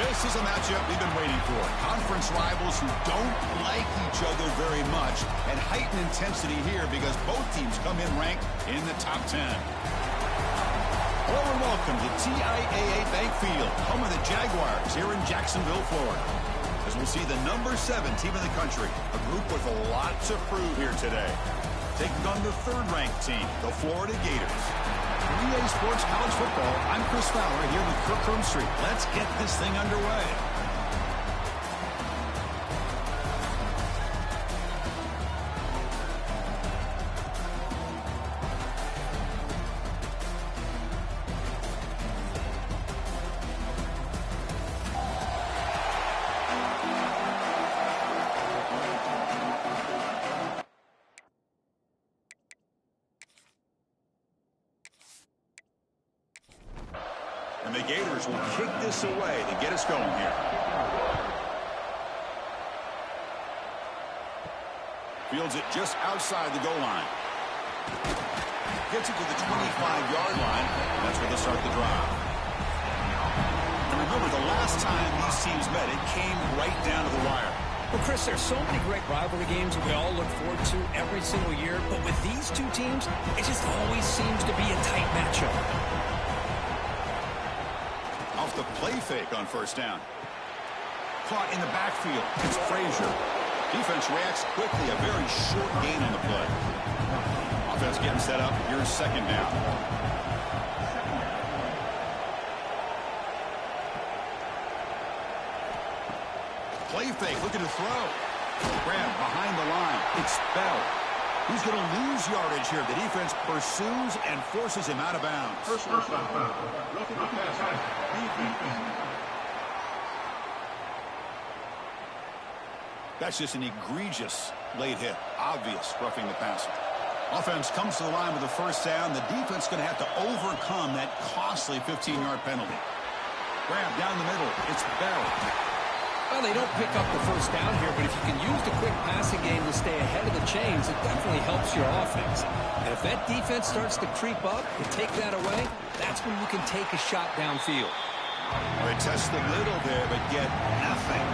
This is a matchup we've been waiting for. Conference rivals who don't like each other very much, and heightened intensity here because both teams come in ranked in the top 10. Hello and welcome to TIAA Bank Field, home of the Jaguars here in Jacksonville, Florida. As we'll see the number 7 team in the country, a group with a lot to prove here today. Taking on the 3rd-ranked team, the Florida Gators. For EA Sports College Football, I'm Chris Fowler here with Kirk Street. Let's get this thing underway. And the Gators will kick this away to get us going here. Fields it just outside the goal line. Gets it to the 25-yard line, and that's where they start the drive. And remember, the last time these teams met, it came right down to the wire. Well, Chris, there's so many great rivalry games that we all look forward to every single year, but with these two teams, it just always seems to be a tight matchup. Off the play fake on first down. Caught in the backfield. It's Frazier. Defense reacts quickly. A very short gain on the play. Offense getting set up. Here's second down. Play fake. Looking to throw. Grab behind the line. It's Bell. He's going to lose yardage here. The defense pursues and forces him out of bounds. That's just an egregious late hit. Obvious roughing the passer. Offense comes to the line with a first down. The defense going to have to overcome that costly 15-yard penalty. Grab down the middle. It's Bell. Well, they don't pick up the first down here, but if you can use the quick passing game to stay ahead of the chains, it definitely helps your offense. And if that defense starts to creep up and take that away, that's when you can take a shot downfield. Well, they test the middle there, but get nothing.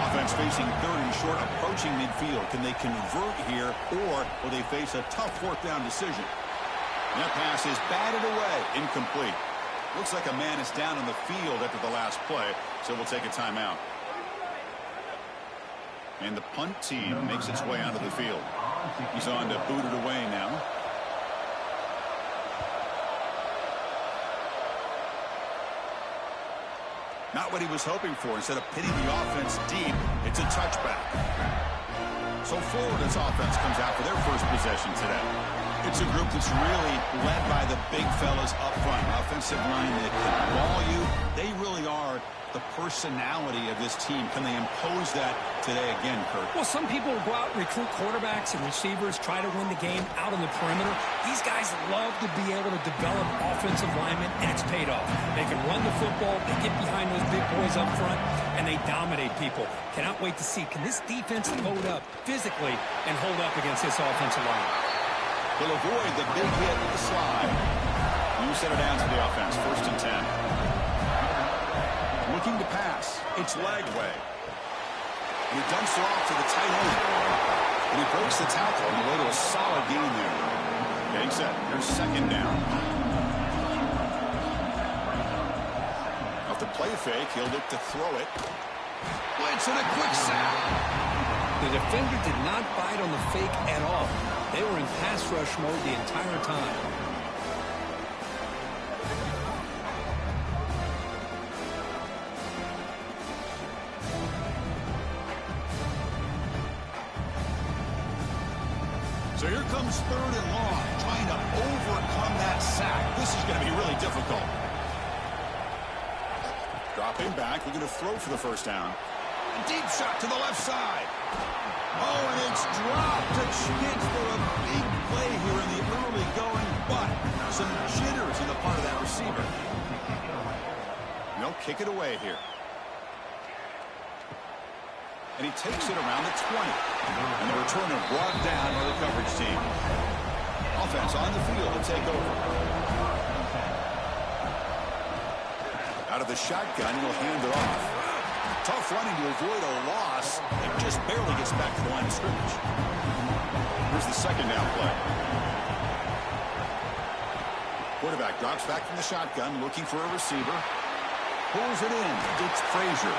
Offense facing 3rd and short, approaching midfield. Can they convert here, or will they face a tough 4th down decision? And that pass is batted away, incomplete. Looks like a man is down on the field after the last play, so we'll take a timeout. And the punt team makes its way onto the field. He's on to boot it away now. Not what he was hoping for. Instead of pitting the offense deep, it's a touchback. So Florida's offense comes out for their first possession today. It's a group that's really led by the big fellas up front. Offensive line that can maul you. They really are the personality of this team. Can they impose that today again, Kurt? Well, some people will go out and recruit quarterbacks and receivers, try to win the game out on the perimeter. These guys love to be able to develop offensive linemen, and it's paid off. They can run the football, they get behind those big boys up front, and they dominate people. Cannot wait to see, can this defense load up physically and hold up against this offensive line? Will avoid the big hit with the slide. You set it down to the offense. 1st and 10. Looking to pass. It's Lagway. He dumps it off to the tight end. And he breaks the tackle on the way to a solid gain there. Getting set. Here's second down. Off the play fake, he'll look to throw it. Blitz and a quick sack. The defender did not bite on the fake at all. They were in pass rush mode the entire time. So here comes 3rd and long, trying to overcome that sack. This is going to be really difficult. Dropping back, looking to throw for the first down. A deep shot to the left side. Oh, and it's dropped. A chance for a big play here in the early going, but some jitters on the part of that receiver. They'll kick it away here. And he takes it around the 20. And the returner brought down by the coverage team. Offense on the field to take over. Out Out of the shotgun, he'll hand it off. Tough running to avoid a loss. It just barely gets back to the line of scrimmage. Here's the second down play. Quarterback drops back from the shotgun, looking for a receiver. Pulls it in. It's Frazier.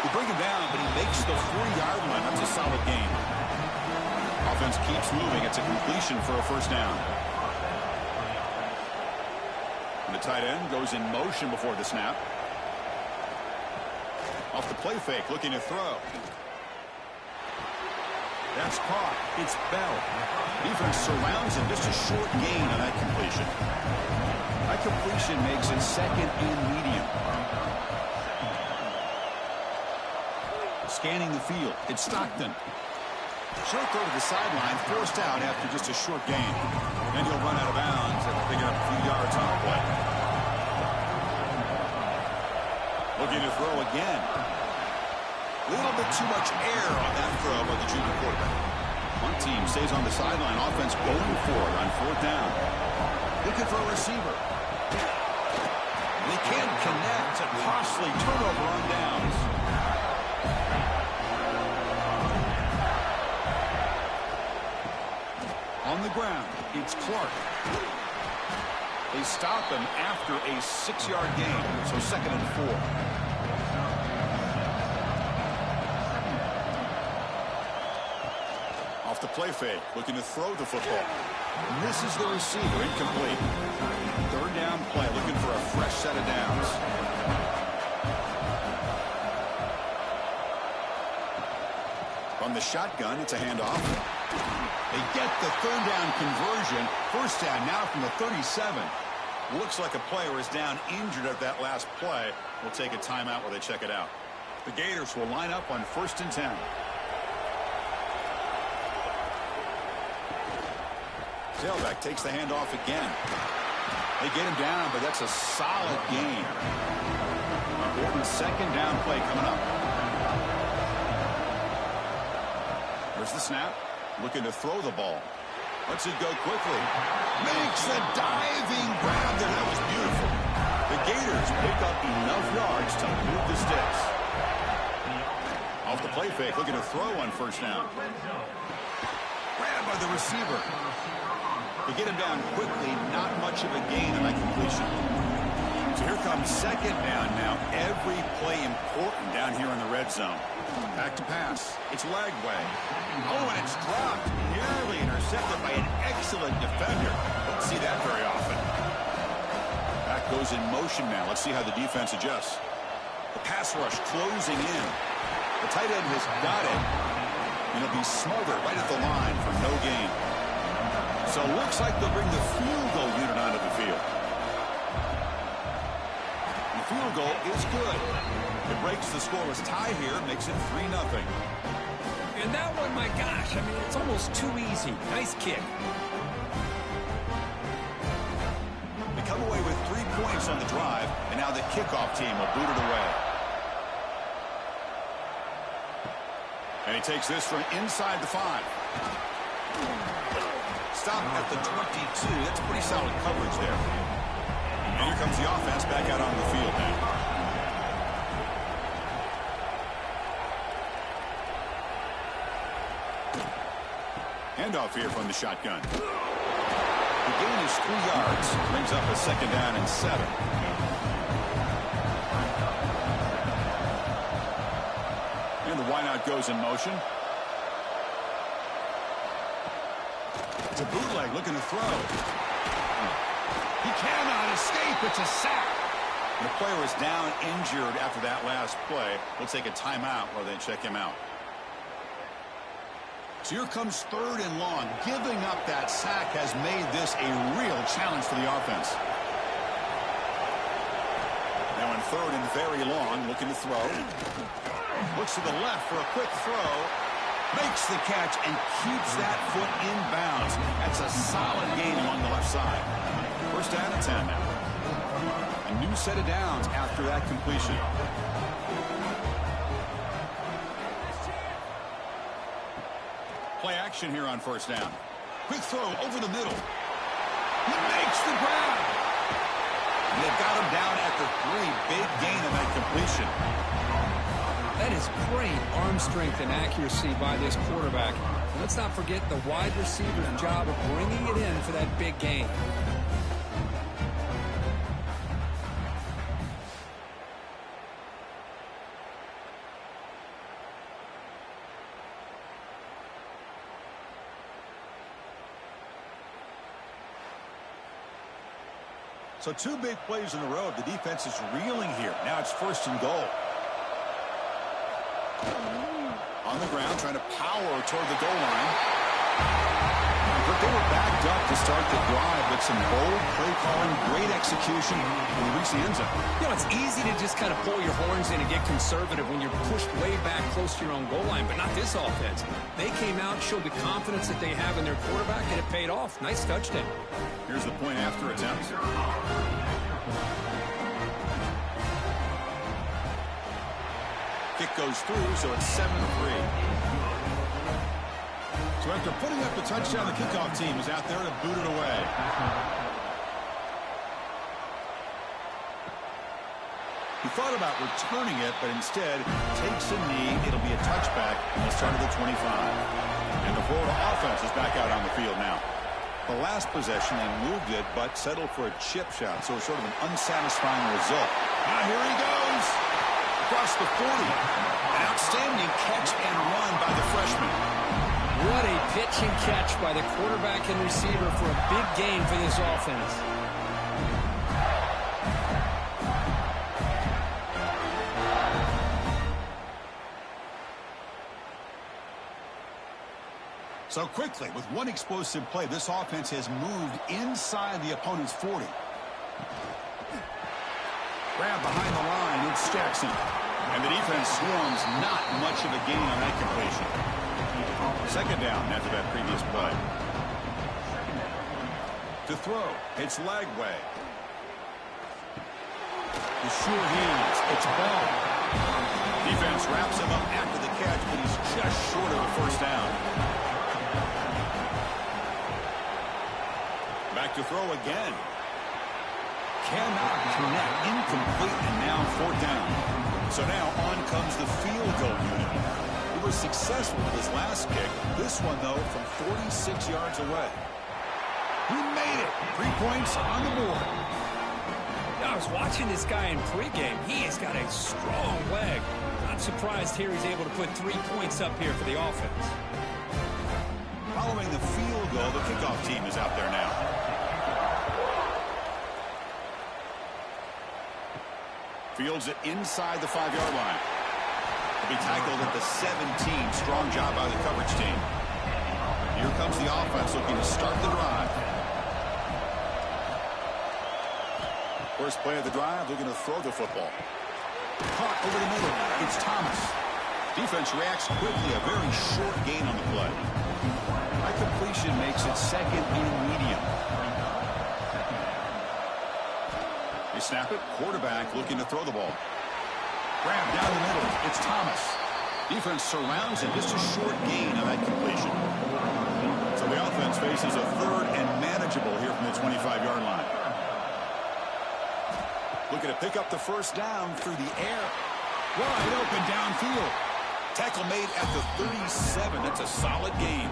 They bring him down, but he makes the 40-yard line. That's a solid gain. Offense keeps moving. It's a completion for a first down. And the tight end goes in motion before the snap. Off the play fake, looking to throw. That's caught. It's Bell. Defense surrounds him. Just a short gain on that completion. That completion makes it second and medium. Scanning the field. It's Stockton. Short throw to the sideline, forced out after just a short gain. Then he'll run out of bounds after picking up a few yards on the play. Looking to throw again. A little bit too much air on that throw by the junior quarterback. One team stays on the sideline. Offense going for it on fourth down. Looking for a receiver. They can't connect. A costly turnover on downs. On the ground, it's Clark. They stop him after a 6-yard gain, so second and 4. Off the play fake, looking to throw the football. Misses the receiver, incomplete. Third down play, looking for a fresh set of downs. From the shotgun, it's a handoff. They get the third down conversion. First down now from the 37. Looks like a player is down injured at that last play. We'll take a timeout while they check it out. The Gators will line up on 1st and 10. Tailback takes the handoff again. They get him down, but that's a solid gain. Important second down play coming up. There's the snap. Looking to throw the ball. Lets it go quickly. Makes the diving grab there. That was beautiful. The Gators pick up enough yards to move the sticks. Off the play fake. Looking to throw on first down. Grabbed by the receiver. They get him down quickly. Not much of a gain on that completion. So here comes second down now. Every play important down here in the red zone. Back to pass. It's Lagway. Oh, and it's dropped. Nearly intercepted by an excellent defender. Don't see that very often. Back goes in motion now. Let's see how the defense adjusts. The pass rush closing in. The tight end has got it. And he'll be smothered right at the line for no gain. So it looks like they'll bring the field goal unit onto the field. The field goal is good. It breaks the scoreless tie here, makes it 3-0. And that one, my gosh, I mean, it's almost too easy. Nice kick. They come away with 3 points on the drive, and now the kickoff team will boot it away. And he takes this from inside the 5. Stop at the 22. That's pretty solid coverage there. And here comes the offense back out on the field now. Handoff here from the shotgun. The gain is 3 yards. Brings up a second down and 7. And the wideout goes in motion. It's a bootleg looking to throw. He cannot escape. It's a sack. The player is down injured after that last play. We'll take a timeout while they check him out. So here comes 3rd and long. Giving up that sack has made this a real challenge for the offense. Now in 3rd and very long, looking to throw. Looks to the left for a quick throw. Makes the catch and keeps that foot in bounds. That's a solid gain along the left side. First down and 10 now. A new set of downs after that completion. Play action here on first down. Quick throw over the middle. He makes the grab. And they've got him down at the 3. Big gain on that completion. That is great arm strength and accuracy by this quarterback. And let's not forget the wide receiver's job of bringing it in for that big gain. So 2 big plays in a row. The defense is reeling here. Now it's 1st and goal. On the ground, trying to power toward the goal line. But they were backed up to start the drive, but some bold play calling, great execution, and they reach the end zone. You know, it's easy to just kind of pull your horns in and get conservative when you're pushed way back close to your own goal line, but not this offense. They came out, showed the confidence that they have in their quarterback, and it paid off. Nice touchdown. Here's the point after attempt. Kick goes through, so it's 7-3. So after putting up the touchdown, the kickoff team is out there to boot it away. He thought about returning it, but instead takes a knee. It'll be a touchback on the start of the 25. And the Florida offense is back out on the field now. The last possession, they moved it, but settled for a chip shot, so it's sort of an unsatisfying result. Now here he goes. Across the 40. An outstanding catch and run by the freshman. What a pitch and catch by the quarterback and receiver for a big gain for this offense. So quickly, with one explosive play, this offense has moved inside the opponent's 40. Grab behind the line, it's Jackson. And the defense swarms, not much of a gain on that completion. 2nd down after that previous play. To throw, it's Lagway. The sure hands, it's Ball. Defense wraps him up after the catch, but he's just short of a 1st down. Back to throw again. Cannot connect, incomplete, and now 4th down. So now on comes the field goal unit. He was successful with his last kick. This one, though, from 46 yards away. He made it. 3 points on the board. I was watching this guy in pregame. He has got a strong leg. I'm surprised here he's able to put 3 points up here for the offense. Following the field goal, the kickoff team is out there now. Fields it inside the 5-yard line. He'll be tackled at the 17. Strong job by the coverage team. Here comes the offense looking to start the drive. First play of the drive, looking to throw the football. Caught over the middle. It's Thomas. Defense reacts quickly. A very short gain on the play. That completion makes it 2nd and medium. They snap it. Quarterback looking to throw the ball. Grab down the middle. It's Thomas. Defense surrounds him. Just a short gain on that completion. So the offense faces a 3rd and manageable here from the 25-yard line. Looking to pick up the 1st down through the air. Wide open downfield. Tackle made at the 37. That's a solid gain.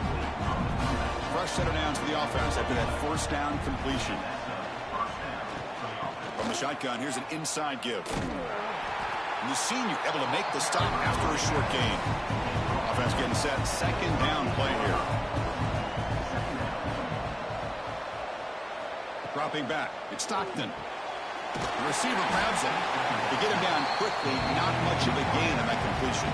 Fresh set of downs for the offense after that 1st down completion. From the shotgun, here's an inside give. And the senior able to make the stop after a short gain. Offense getting set. 2nd down play here. Dropping back. It's Stockton. The receiver grabs it. To get him down quickly, not much of a gain on that completion.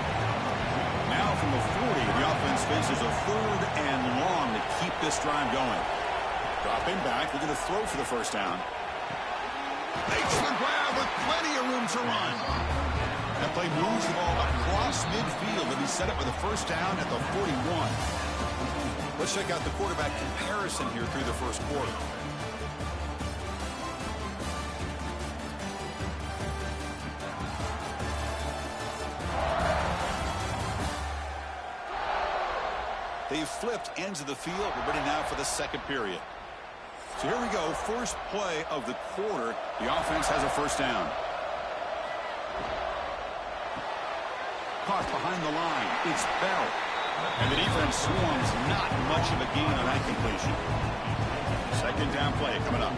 Now from the 40, the offense faces a 3rd and long to keep this drive going. Dropping back. They're going to throw for the 1st down. Makes the grab with plenty of room to run. That play moves the ball across midfield to be set up with a 1st down at the 41. Let's check out the quarterback comparison here through the 1st quarter. They've flipped ends of the field. We're ready now for the 2nd period. So here we go, first play of the quarter. The offense has a first down. Caught behind the line. It's Bell. And the defense swarms, not much of a gain on that completion. Second down play coming up.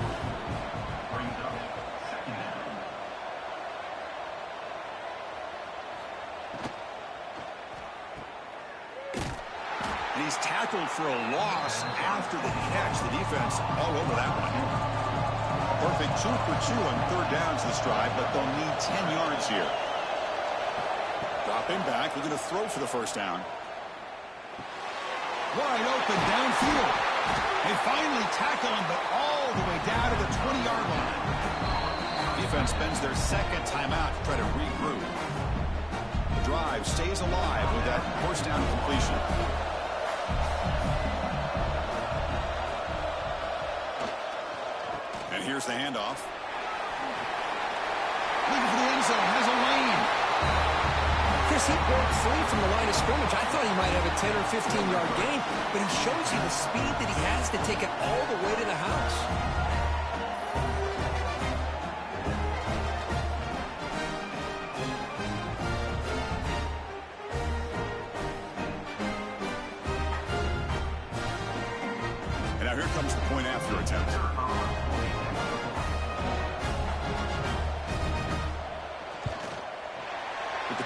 And he's tackled for a loss after the catch. The defense all over that one. Perfect 2 for 2 on third downs this drive, but they'll need 10 yards here. Dropping back, looking to throw for the first down. Wide open downfield. They finally tackle him, but all the way down to the 20-yard line. Defense spends their second timeout to try to regroup. The drive stays alive with that first down completion. And here's the handoff. Looking for the end zone, has a lane. Chris, he broke free from the line of scrimmage. I thought he might have a 10 or 15-yard gain, but he shows you the speed that he has to take it all the way to the house. And now here comes the point after attempt.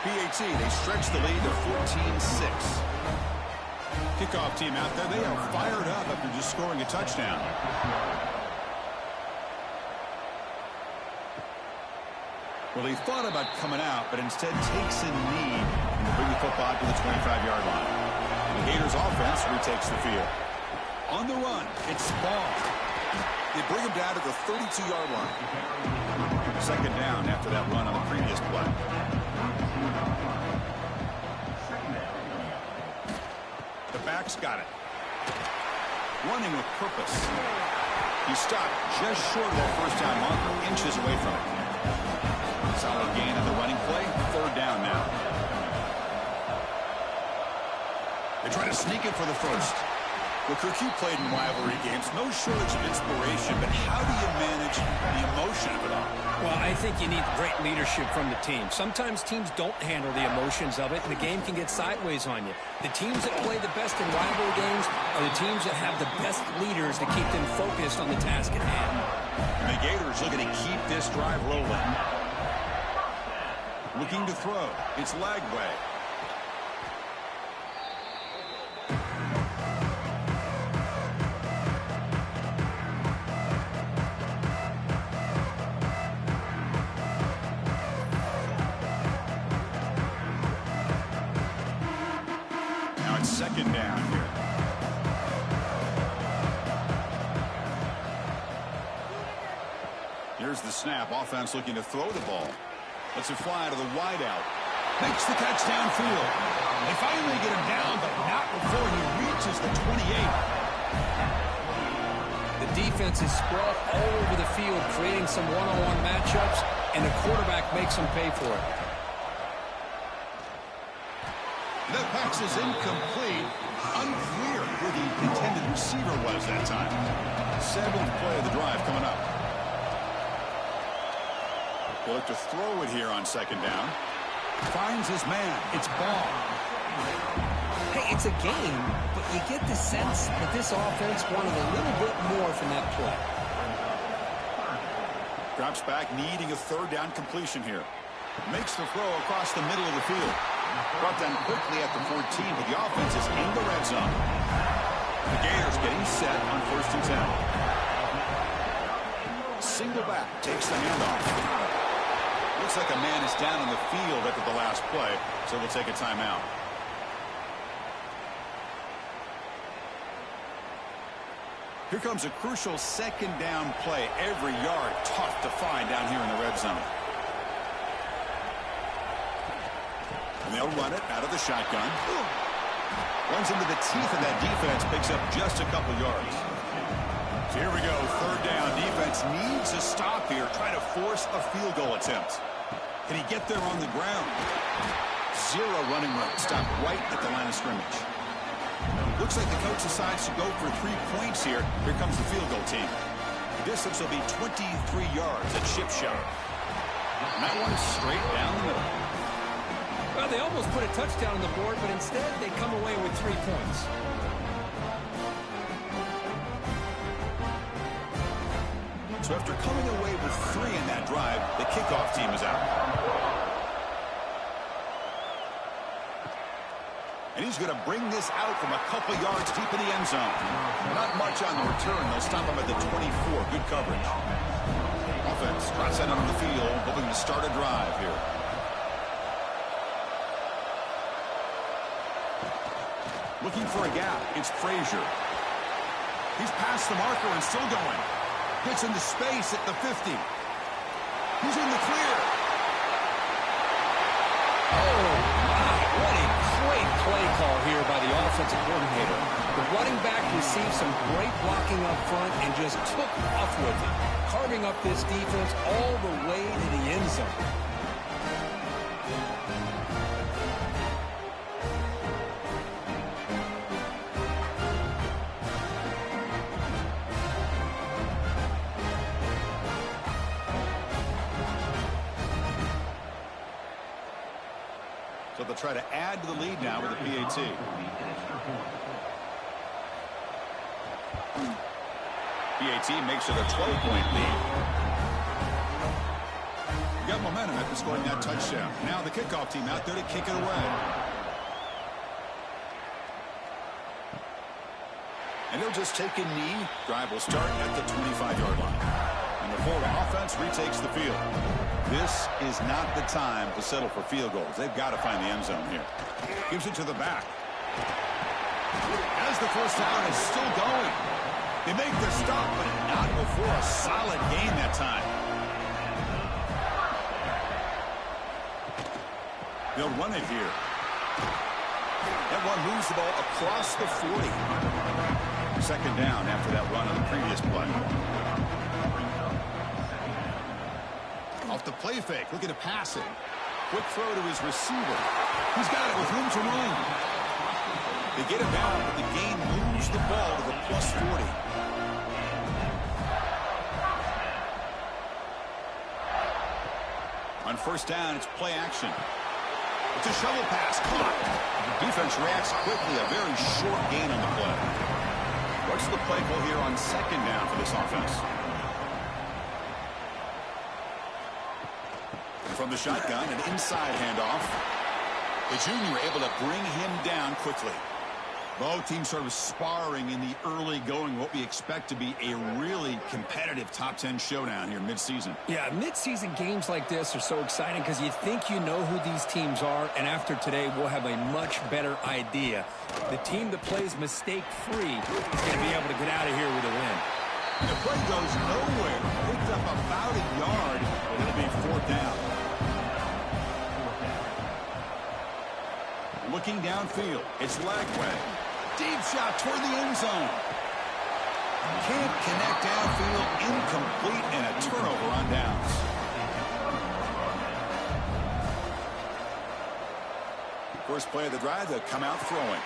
PAT, they stretch the lead to 14-6. Kickoff team out there, they are fired up after just scoring a touchdown. Well, he thought about coming out, but instead takes a knee and bring the football to the 25-yard line. The Gators offense retakes the field. On the run, it's Ball. They bring him down to the 32-yard line. Second down after that run on the previous play. The back's got it. Running with purpose. He stopped just short of that first down marker, inches away from it. Solid gain on the running play. Third down now. They try to sneak it for the first. Well, Kirk, you played in rivalry games. No shortage of inspiration, but how do you manage the emotion of it all? Well, I think you need great leadership from the team. Sometimes teams don't handle the emotions of it, and the game can get sideways on you. The teams that play the best in rivalry games are the teams that have the best leaders to keep them focused on the task at hand. And the Gators looking to keep this drive rolling. Looking to throw. It's Lagway. Second down here. Here's the snap. Offense looking to throw the ball. Lets it fly to the wideout. Makes the catch downfield. They finally get him down, but not before he reaches the 28. The defense is spread all over the field, creating some one-on-one matchups, and the quarterback makes them pay for it. The pass is incomplete. Unclear who the intended receiver was that time. Seventh play of the drive coming up. They look to throw it here on second down. Finds his man. It's Ball. Hey, it's a game, but you get the sense that this offense wanted a little bit more from that play. Drops back, needing a third down completion here. Makes the throw across the middle of the field. Brought down quickly at the 14, but the offense is in the red zone. The Gators getting set on 1st and 10. Single back, takes the handoff. Looks like a man is down on the field after the last play, so we'll take a timeout. Here comes a crucial second down play. Every yard tough to find down here in the red zone. And they'll run it out of the shotgun. Runs into the teeth of that defense, picks up just a couple yards. So here we go, third down. Defense needs a stop here, try to force a field goal attempt. Can he get there on the ground? Zero running room, stopped right at the line of scrimmage. Looks like the coach decides to go for 3 points here. Here comes the field goal team. distance will be 23 yards at chip shot. And that one is straight down the middle. Well, they almost put a touchdown on the board, but instead they come away with 3 points. So after coming away with 3 in that drive, the kickoff team is out. And he's going to bring this out from a couple yards deep in the end zone. Not much on the return. They'll stop him at the 24. Good coverage. Offense trots out on the field, hoping to start a drive here. Looking for a gap. It's Frazier. He's past the marker and still going. Gets into space at the 50. He's in the clear. Oh, my. What a great play call here by the offensive coordinator. The running back received some great blocking up front and just took off with it, carving up this defense all the way to the end zone. So they'll try to add to the lead now with a PAT. PAT makes it a 12-point lead. You got momentum after scoring that touchdown. Now the kickoff team out there to kick it away. And he'll just take a knee. Drive will start at the 25-yard line. And the Florida offense retakes the field. This is not the time to settle for field goals. They've got to find the end zone here. Gives it to the back. As the first down is still going. They make the stop, but not before a solid gain that time. They'll run it here. That one moves the ball across the 40. Second down after that run on the previous play. Off the play fake, looking to pass it. Quick throw to his receiver. He's got it with room to run. They get it down, but the game moves the ball to the plus 40. On first down, it's play action. It's a shovel pass, caught. Defense reacts quickly, a very short gain on the play. What's the play call here on second down for this offense? From the shotgun, an inside handoff. The junior able to bring him down quickly. Both teams sort of sparring in the early going, what we expect to be a really competitive top 10 showdown here midseason. Yeah, midseason games like this are so exciting because you think you know who these teams are, and after today, we'll have a much better idea. The team that plays mistake-free is going to be able to get out of here with a win. The play goes nowhere. Picked up about a yard, and it'll be fourth down. Looking downfield, it's Lagway. Deep shot toward the end zone. Can't connect downfield, incomplete, and a turnover on downs. First play of the drive, they'll come out throwing.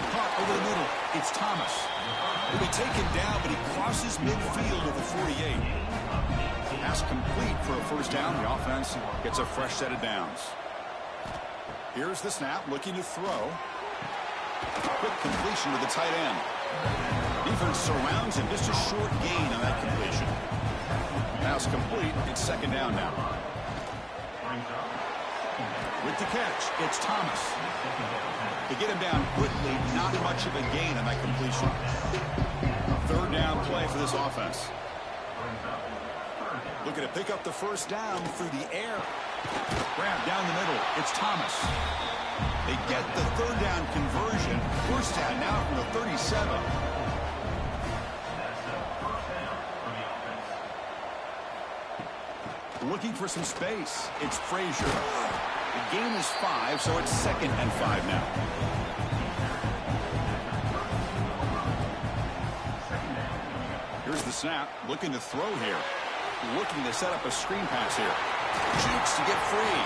Caught over the middle, it's Thomas. He'll be taken down, but he crosses midfield at the 48. Pass complete for a first down. The offense gets a fresh set of downs. Here's the snap, looking to throw. Quick completion to the tight end. Defense surrounds him, just a short gain on that completion. Pass complete, it's second down now. With the catch, it's Thomas. To get him down quickly, not much of a gain on that completion. Third down play for this offense. Looking to pick up the first down through the air. Grab down the middle. It's Thomas. They get the third down conversion. First down now from the 37. Looking for some space. It's Frazier. The gain is 5, so it's 2nd and 5 now. Here's the snap. Looking to throw here. Looking to set up a screen pass here. Shoots to get free.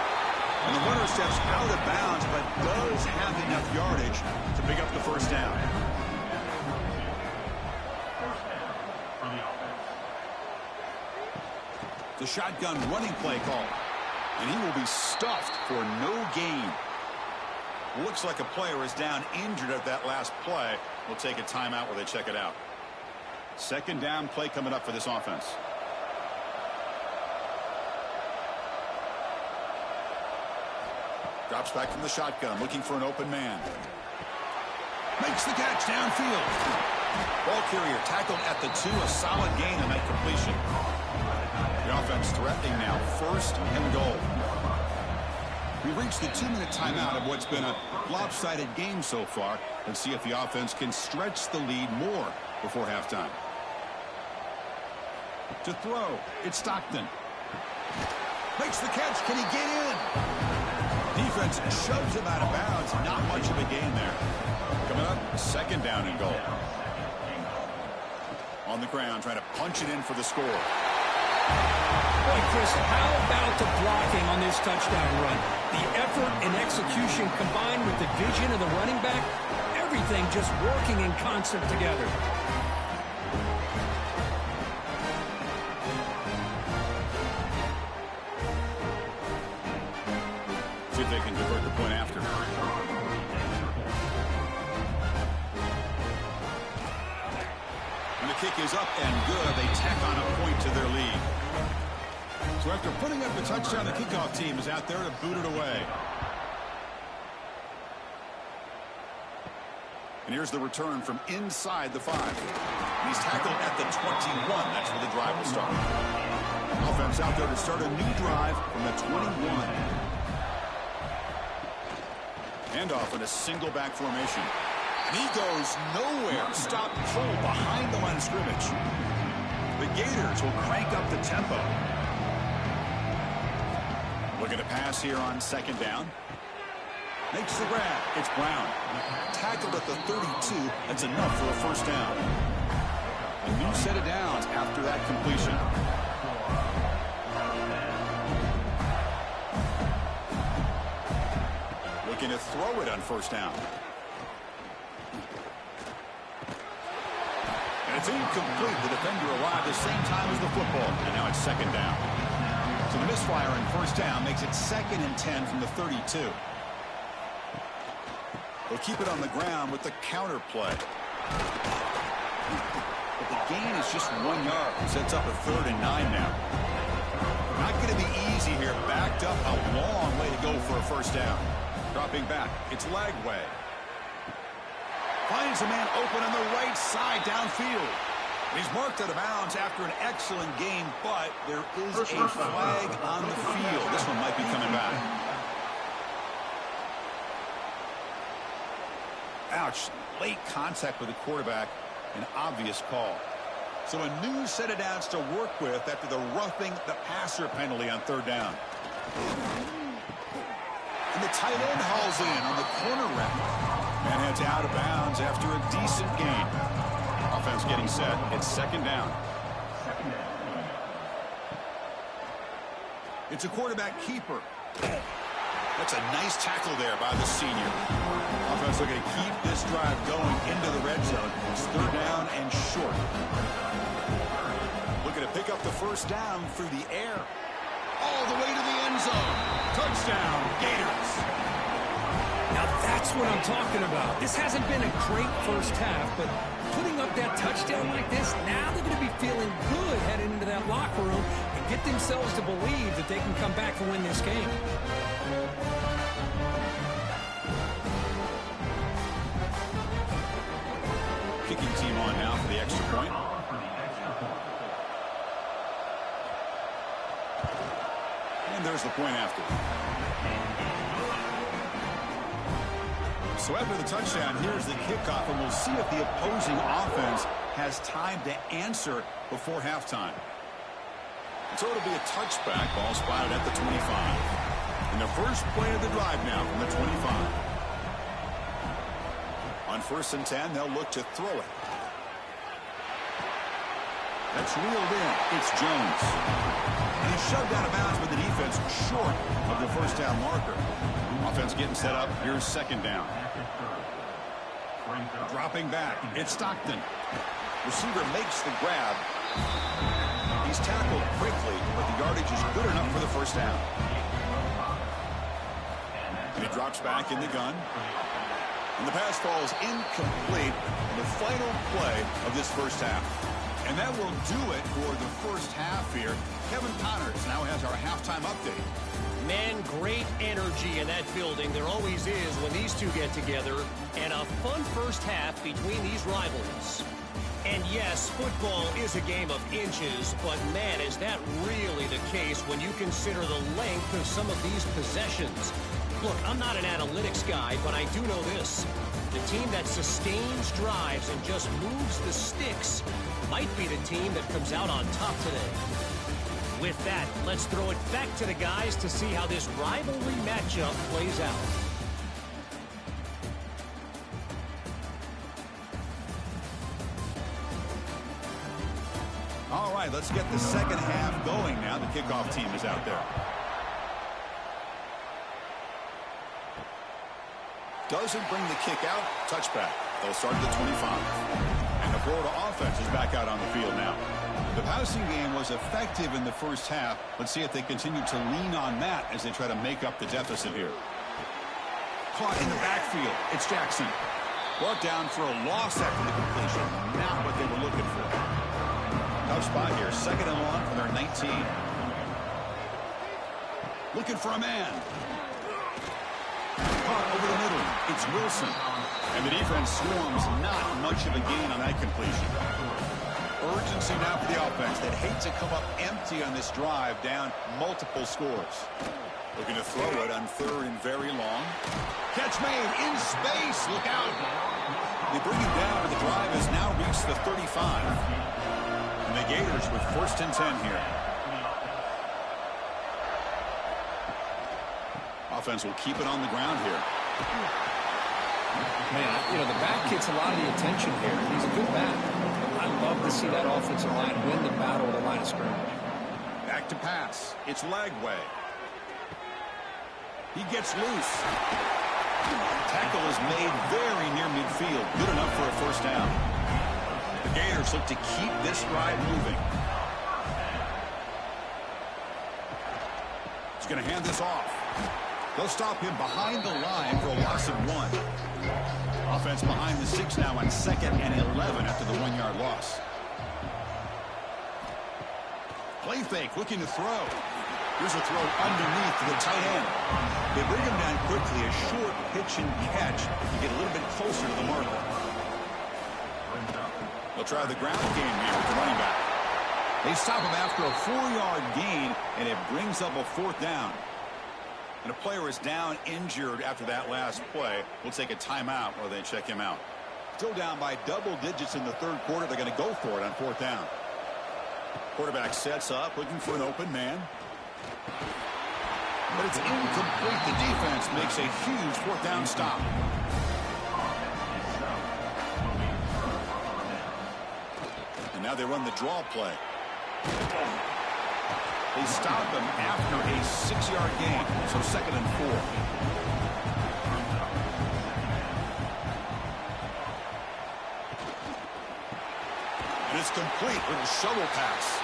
And the runner steps out of bounds, but does have enough yardage to pick up the first down. The shotgun running play call. And he will be stuffed for no gain. Looks like a player is down injured at that last play. We'll take a timeout while they check it out. Second down play coming up for this offense. Drops back from the shotgun, looking for an open man. Makes the catch downfield. Ball carrier tackled at the 2, a solid gain on that completion. The offense threatening now, 1st and goal. We reached the 2-minute timeout of what's been a lopsided game so far. Let's see if the offense can stretch the lead more before halftime. To throw, it's Stockton. Makes the catch, can he get in? Defense shoves him out of bounds. Not much of a gain there. Coming up, 2nd down and goal. On the ground, trying to punch it in for the score. Boy, Chris, how about the blocking on this touchdown run? The effort and execution combined with the vision of the running back, everything just working in concert together. See if they can convert the point after. And the kick is up and good. They tack on a point to their lead. So after putting up the touchdown, the kickoff team is out there to boot it away. And here's the return from inside the 5. He's tackled at the 21. That's where the drive will start. Offense out there to start a new drive from the 21. Handoff in a single back formation. And he goes nowhere. Stop pull behind the line of scrimmage. The Gators will crank up the tempo. Looking to pass here on 2nd down. Makes the grab. It's Brown. Tackled at the 32. That's enough for a 1st down. A new set of downs after that completion. Looking to throw it on 1st down. And it's incomplete. The defender arrived the same time as the football. And now it's 2nd down. So the misfire on 1st down makes it 2nd and 10 from the 32. They'll keep it on the ground with the counter play. But the gain is just 1 yard. Sets up a 3rd and 9 now. Not going to be easy here. Backed up a long way to go for a 1st down. Dropping back. It's Lagway. Finds a man open on the right side downfield. He's marked out of bounds after an excellent game, but there is a flag on the field. This one might be coming back. Ouch. Late contact with the quarterback. An obvious call. So a new set of downs to work with after the roughing the passer penalty on 3rd down. And the tight end hauls in on the corner route. And heads out of bounds after a decent gain. Offense getting set. It's 2nd down. It's a quarterback keeper. That's a nice tackle there by the senior. Offense looking to keep this drive going into the red zone. It's 3rd down and short. Looking to pick up the 1st down through the air. All the way to the end zone. Touchdown, Gators. Now that's what I'm talking about. This hasn't been a great 1st half, but putting up that touchdown like this, now they're going to be feeling good heading into that locker room and get themselves to believe that they can come back and win this game. Kicking team on now for the extra point. And there's the point after. So after the touchdown, here's the kickoff, and we'll see if the opposing offense has time to answer before halftime. So it'll be a touchback. Ball spotted at the 25. And the first play of the drive now from the 25. On 1st and 10, they'll look to throw it. That's reeled in. It's Jones. And he's shoved out of bounds with the defense short of the 1st down marker. Offense getting set up. Here's 2nd down. Dropping back. It's Stockton. Receiver makes the grab. He He's tackled quickly, but the yardage is good enough for the first down. And he drops back in the gun. And the pass falls incomplete on the final play of this first half. And that will do it for the first half here. Kevin Connors now has our halftime update. Man, great energy in that building. There always is when these two get together. And a fun first half between these rivals. And yes, football is a game of inches, but man, is that really the case when you consider the length of some of these possessions. Look, I'm not an analytics guy, but I do know this. The team that sustains drives and just moves the sticks might be the team that comes out on top today. With that, let's throw it back to the guys to see how this rivalry matchup plays out. All right, let's get the second half going now. The kickoff team is out there. Doesn't bring the kick out. Touchback. They'll start at the 25. And the Florida offense is back out on the field now. The passing game was effective in the first half. Let's see if they continue to lean on that as they try to make up the deficit here. Caught in the backfield. It's Jackson. Brought down for a loss after the completion. Not what they were looking for. Tough spot here. Second and long from their 19. Looking for a man. Caught over the middle. It's Wilson. And the defense swarms. Not much of a gain on that completion. Urgency now for the offense. They'd hate to come up empty on this drive, down multiple scores. Looking to throw it on third and very long. Catch made in space. Look out. They bring him down, but the drive has now reached the 35. And the Gators with first and 10 here. Offense will keep it on the ground here. Man, you know, the back gets a lot of the attention here. He's a good back. I love to see that offensive line win the battle at the line of scrimmage. Back to pass. It's Lagway. He gets loose. Tackle is made very near midfield. Good enough for a first down. The Gators look to keep this drive moving. He's going to hand this off. They'll stop him behind the line for a loss of 1. Offense behind the 6 now on 2nd and 11 after the 1-yard loss. Play fake, looking to throw. Here's a throw underneath to the tight end. They bring him down quickly, a short pitch and catch to get a little bit closer to the marker. They'll try the ground game here with the running back. They stop him after a 4-yard gain, and it brings up a 4th down. And a player is down injured after that last play. We'll take a timeout while they check him out. Still down by double digits in the third quarter. They're going to go for it on 4th down. Quarterback sets up, looking for an open man. But it's incomplete. The defense makes a huge 4th down stop. And now they run the draw play. They stop him after a 6-yard gain, so 2nd and 4. And it's complete with a shovel pass.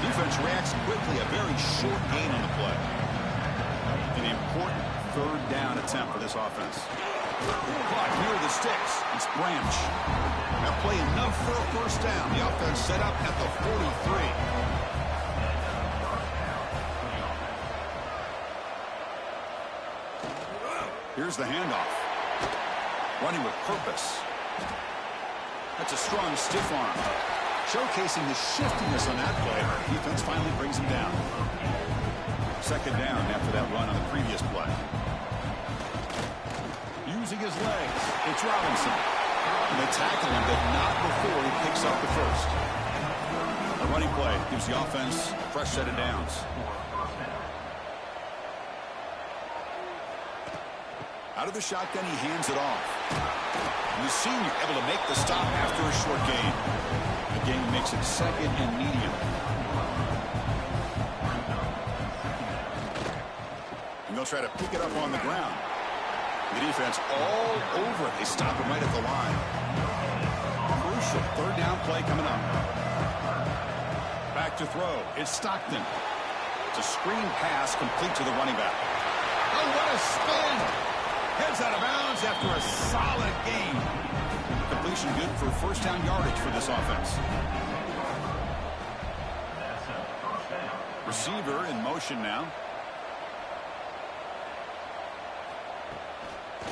Defense reacts quickly, a very short gain on the play. An important 3rd down attempt for this offense. Clock near the sticks. It's Branch. That play enough for a first down. The offense set up at the 43. Here's the handoff. Running with purpose. That's a strong stiff arm. Showcasing the shiftiness on that play. Defense finally brings him down. 2nd down after that run on the previous play. Using his legs. It's Robinson. And they tackle him, but not before he picks up the first. A running play gives the offense a fresh set of downs. Out of the shotgun, he hands it off. And the senior able to make the stop after a short gain. The gain makes it 2nd and medium. And they'll try to pick it up on the ground. The defense all over it. They stop him right at the line. Crucial 3rd down play coming up. Back to throw. It's Stockton. It's a screen pass complete to the running back. Oh, what a spin! Heads out of bounds after a solid gain. Completion good for first down yardage for this offense. Receiver in motion now.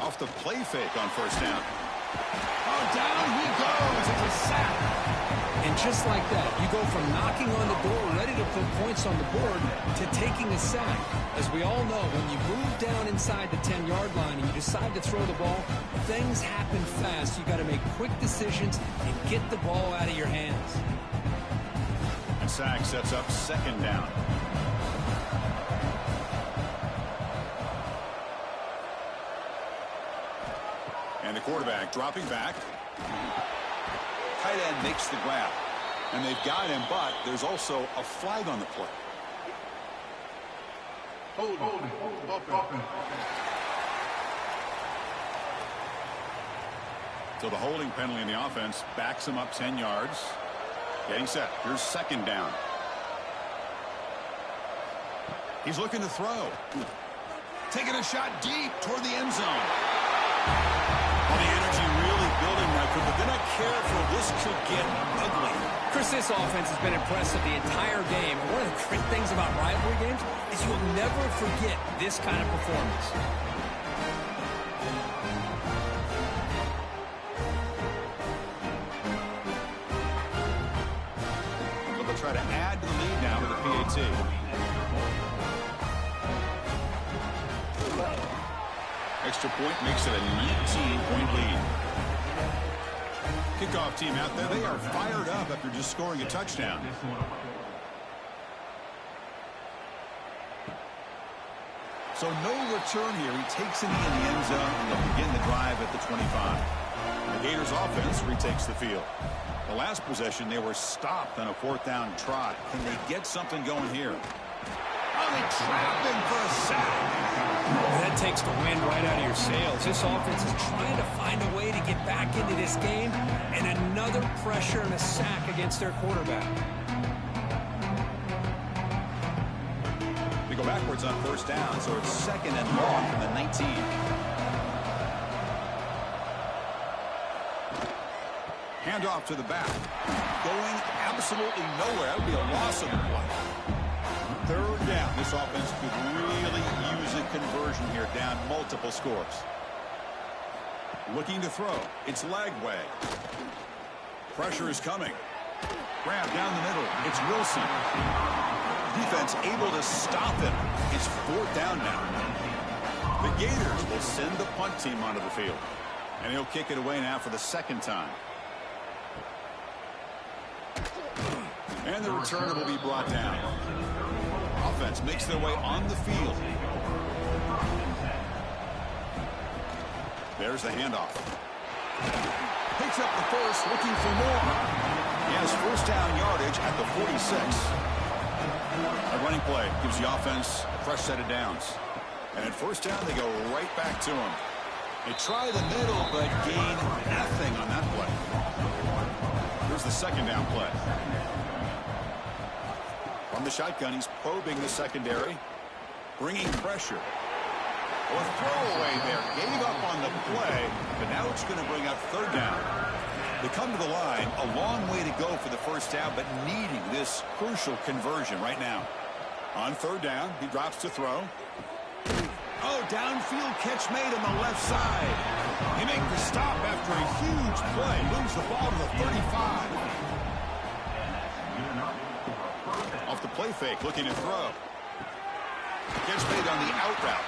Off the play fake on first down. Oh, down he goes. It's a sack. And just like that, you go from knocking on the door, ready to put points on the board, to taking a sack. As we all know, when you move down inside the 10-yard line and you decide to throw the ball, things happen fast. You got to make quick decisions and get the ball out of your hands. And sack sets up second down. And the quarterback dropping back. Tight end makes the grab. And they've got him, but there's also a flag on the play. So the holding penalty in the offense backs him up 10 yards. Getting set. Here's second down. He's looking to throw. Taking a shot deep toward the end zone. Well, the energy really building, Michael, but they're not careful. This could get ugly. Chris, this offense has been impressive the entire game. And one of the great things about rivalry games is you'll never forget this kind of performance. But they'll try to add to the lead now with the PAT. Extra point makes it a 19-point lead. Kickoff team out there, they are fired up after just scoring a touchdown. So no return here. He takes it in the end zone, and they'll begin the drive at the 25. The Gators offense retakes the field. The last possession, they were stopped on a fourth down trot. Can they get something going here? Oh, they trapped him for a sack. That takes the wind right out of your sails. This offense is trying to find a way to get back into this game, and another pressure and a sack against their quarterback. They go backwards on first down, so it's second and long from the 19. Handoff to the back. Going absolutely nowhere. That would be a loss of the play. Third down. This offense could really use a conversion here, down multiple scores. Looking to throw. It's Lagway. Pressure is coming. Grab down the middle. It's Wilson. Defense able to stop him. It's fourth down now. The Gators will send the punt team onto the field. And he'll kick it away now for the second time. And the returner will be brought down. Offense makes their way on the field. There's the handoff. Picks up the first, looking for more. He has first down yardage at the 46. A running play gives the offense a fresh set of downs. And at first down, they go right back to him. They try the middle, but gain nothing on that play. Here's the second down play. From the shotgun, he's probing the secondary, bringing pressure. Well, a throwaway there. Gave up on the play, but now it's going to bring up third down. They come to the line, a long way to go for the first down, but needing this crucial conversion right now. On third down, he drops to throw. Oh, downfield catch made on the left side. He makes the stop after a huge play. Moves the ball to the 35. Off the play fake, looking to throw. Gets made on the out route.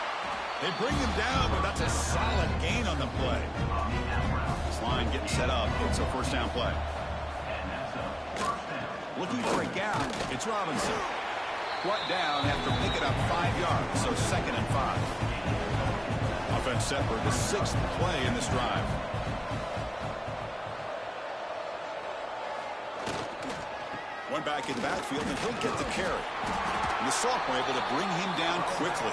They bring him down, but that's a solid gain on the play. This line getting set up. It's a first down play. Looking for a gap. It's Robinson. Brought down after picking up 5 yards, so second and 5. Offense set for the 6th play in this drive. One back in the backfield, and he'll get the carry. And the sophomore able to bring him down quickly.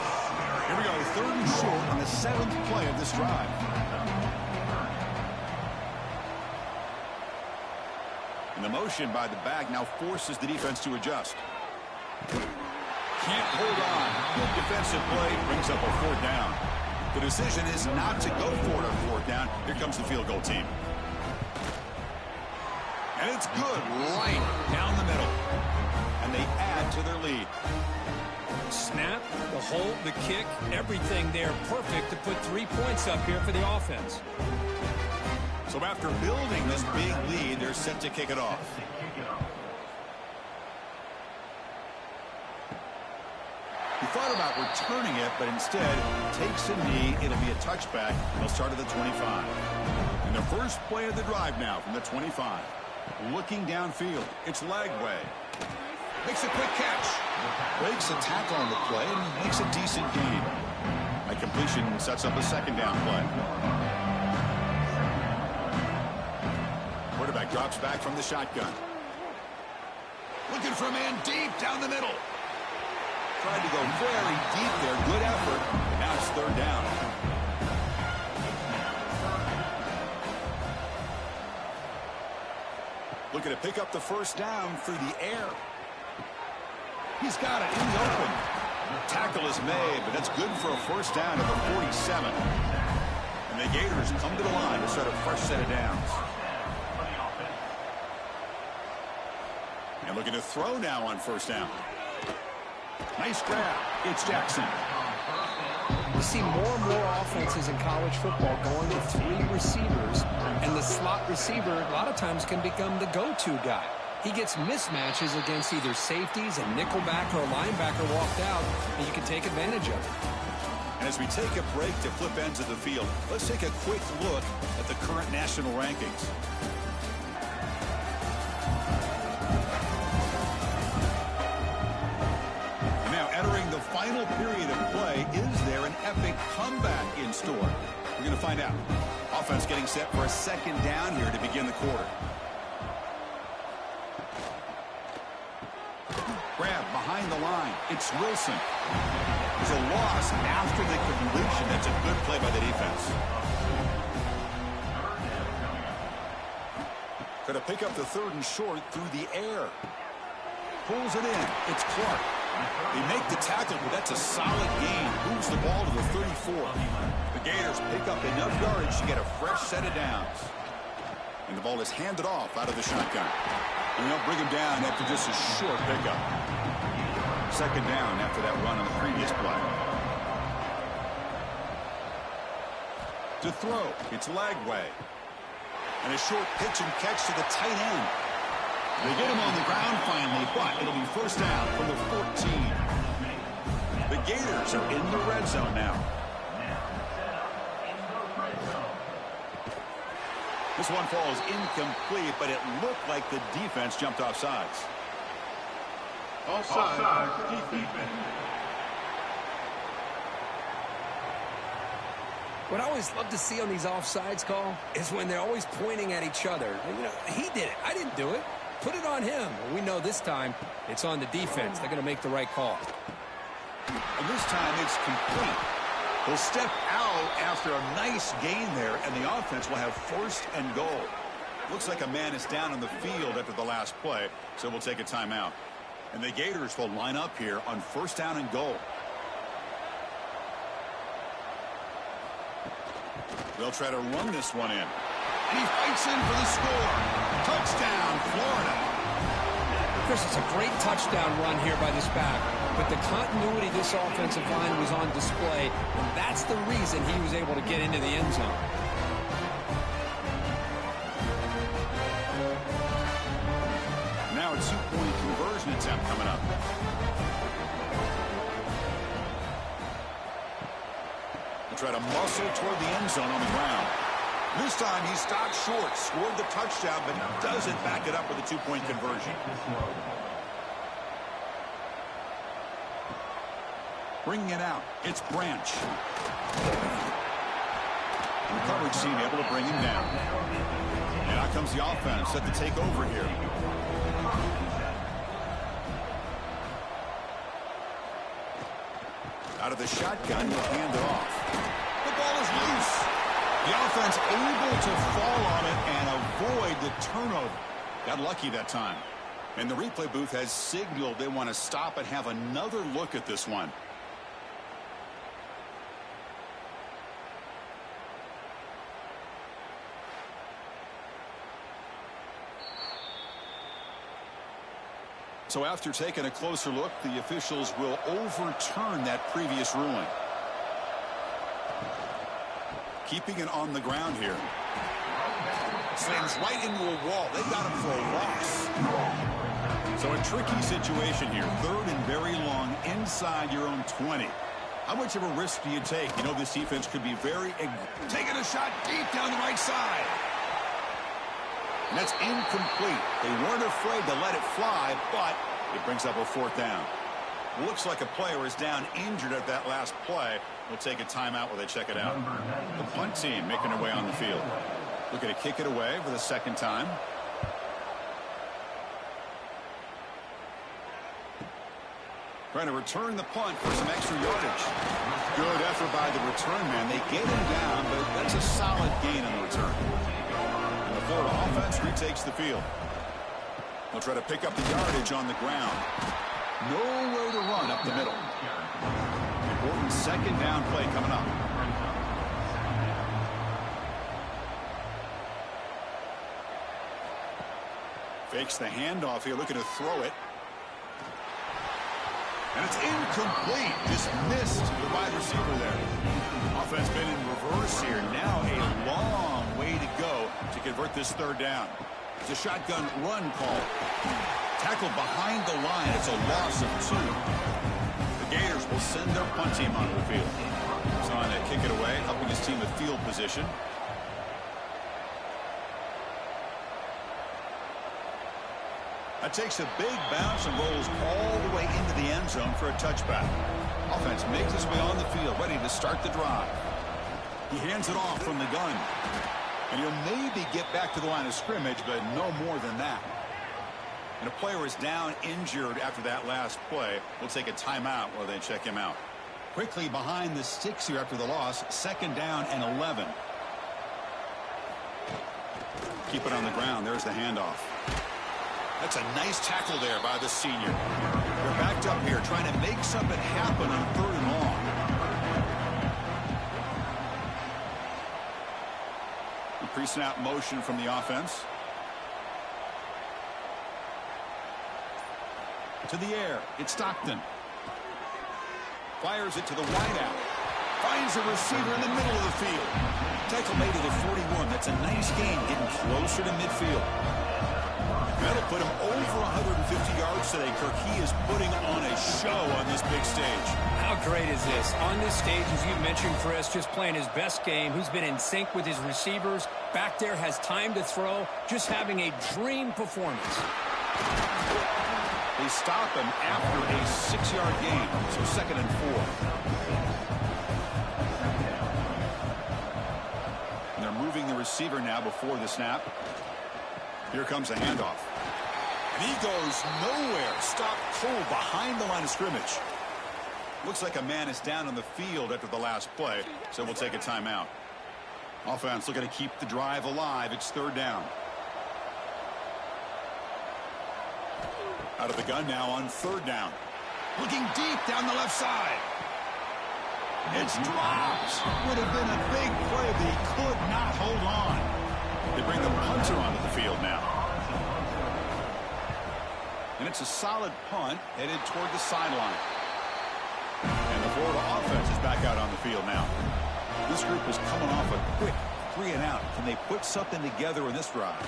Here we go, third and short on the 7th play of this drive. And the motion by the back now forces the defense to adjust. Can't hold on. Good defensive play brings up a 4th down. The decision is not to go for it on 4th down. Here comes the field goal team. And it's good right down the middle. And they add to their lead. Snap, the hold, the kick, everything there perfect to put 3 points up here for the offense. So after building this big lead, they're set to kick it off. He thought about returning it, but instead takes a knee. It'll be a touchback. They'll start at the 25. And the first play of the drive now from the 25. Looking downfield. It's Lagway. Makes a quick catch. Breaks a tackle on the play and makes a decent gain. A completion sets up a 2nd down play. Quarterback drops back from the shotgun. Looking for a man deep down the middle. Tried to go very deep there. Good effort. Now it's 3rd down. Looking to pick up the 1st down through the air. He's got it in the open. Tackle is made, but that's good for a 1st down at the 47. And the Gators come to the line to start a fresh set of downs. And looking to throw now on 1st down. Nice grab. It's Jackson. You see more and more offenses in college football going with 3 receivers, and the slot receiver a lot of times can become the go-to guy. He gets mismatches against either safeties, a nickelback, or a linebacker walked out, and you can take advantage of it. And as we take a break to flip ends of the field, let's take a quick look at the current national rankings. Entering the final period of play, is there an epic comeback in store? We're going to find out. Offense getting set for a 2nd down here to begin the quarter. Grab behind the line. It's Wilson. There's a loss after the completion. That's a good play by the defense. Going to pick up the 3rd and short through the air. Pulls it in. It's Clark. They make the tackle, but that's a solid gain. Moves the ball to the 34. The Gators pick up enough yardage to get a fresh set of downs. And the ball is handed off out of the shotgun. And they'll bring him down after just a short pickup. 2nd down after that run on the previous play. To throw, it's Lagway. And a short pitch and catch to the tight end. They get him on the ground finally, but it'll be 1st down from the 14. The Gators are in the red zone now. This one falls incomplete, but it looked like the defense jumped off sides. Offside, defense. What I always love to see on these offsides call is when they're always pointing at each other. You know, he did it. I didn't do it. Put it on him. Well, we know this time it's on the defense. They're going to make the right call. And this time it's complete. He'll step out after a nice gain there, and the offense will have 1st and goal. Looks like a man is down on the field after the last play, so we'll take a timeout. And the Gators will line up here on 1st down and goal. They'll try to run this one in. And he fights in for the score. Touchdown, Florida. Chris, it's a great touchdown run here by this back, but the continuity of this offensive line was on display, and that's the reason he was able to get into the end zone. Now a 2-point conversion attempt coming up. They'll try to muscle toward the end zone on the ground. This time he stopped short, scored the touchdown, but doesn't back it up with a 2-point conversion. Bringing it out, it's Branch. The coverage team able to bring him down. And out comes the offense set to take over here. Out of the shotgun, he'll hand it off. The ball is loose. The offense able to fall on it and avoid the turnover. Got lucky that time. And the replay booth has signaled they want to stop and have another look at this one. So after taking a closer look, the officials will overturn that previous ruling. Keeping it on the ground here. Slams right into a wall. They got him for a loss. So a tricky situation here. 3rd and very long inside your own 20. How much of a risk do you take? You know this defense could be very... Taking a shot deep down the right side. And that's incomplete. They weren't afraid to let it fly, but it brings up a 4th down. Looks like a player is down injured at that last play. We'll take a timeout while they check it out. The punt team making their way on the field. Looking to kick it away for the 2nd time. Trying to return the punt for some extra yardage. Good effort by the return man. They get him down, but that's a solid gain on the return. And the Florida offense retakes the field. They'll try to pick up the yardage on the ground. Nowhere to run up the middle. Important 2nd down play coming up. Fakes the handoff here, looking to throw it. And it's incomplete. Just missed the wide receiver there. Offense been in reverse here. Now a long way to go to convert this 3rd down. It's a shotgun run call. Tackled behind the line. It's a loss of 2. The Gators will send their punt team onto the field. He's on to kick it away, helping his team with field position. That takes a big bounce and rolls all the way into the end zone for a touchback. Offense makes its way on the field, ready to start the drive. He hands it off from the gun. And he'll maybe get back to the line of scrimmage, but no more than that. And a player is down injured after that last play. We'll take a timeout while they check him out. Quickly behind the sticks here after the loss. 2nd down and 11. Keep it on the ground. There's the handoff. That's a nice tackle there by the senior. They're backed up here trying to make something happen on 3rd and long. Pre-snap motion from the offense. To the air. It's Stockton. Fires it to the wideout. Finds a receiver in the middle of the field. Tackle made to the 41. That's a nice gain, getting closer to midfield. That'll put him over 150 yards today, Kirk. He is putting on a show on this big stage. How great is this? On this stage, as you mentioned, Chris, just playing his best game. He's been in sync with his receivers. Back there, has time to throw. Just having a dream performance. They stop him after a 6-yard gain, so 2nd and 4. And they're moving the receiver now before the snap. Here comes a handoff. And he goes nowhere. Stopped cold behind the line of scrimmage. Looks like a man is down on the field after the last play, so we'll take a timeout. Offense looking to keep the drive alive. It's 3rd down. Out of the gun now on 3rd down. Looking deep down the left side. It's dropped. Would have been a big play, but he could not hold on. They bring the punter onto the field now. And it's a solid punt headed toward the sideline. And the Florida offense is back out on the field now. This group is coming off a quick 3 and out. Can they put something together in this drive?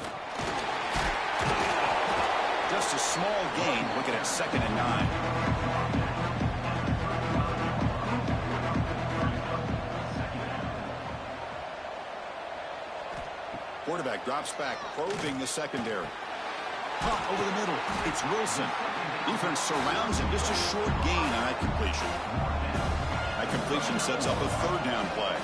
Just a small gain, looking at 2nd and 9. Quarterback drops back, probing the secondary. Pump over the middle. It's Wilson. Defense surrounds him. Just a short gain on that completion. That completion sets up a 3rd down play.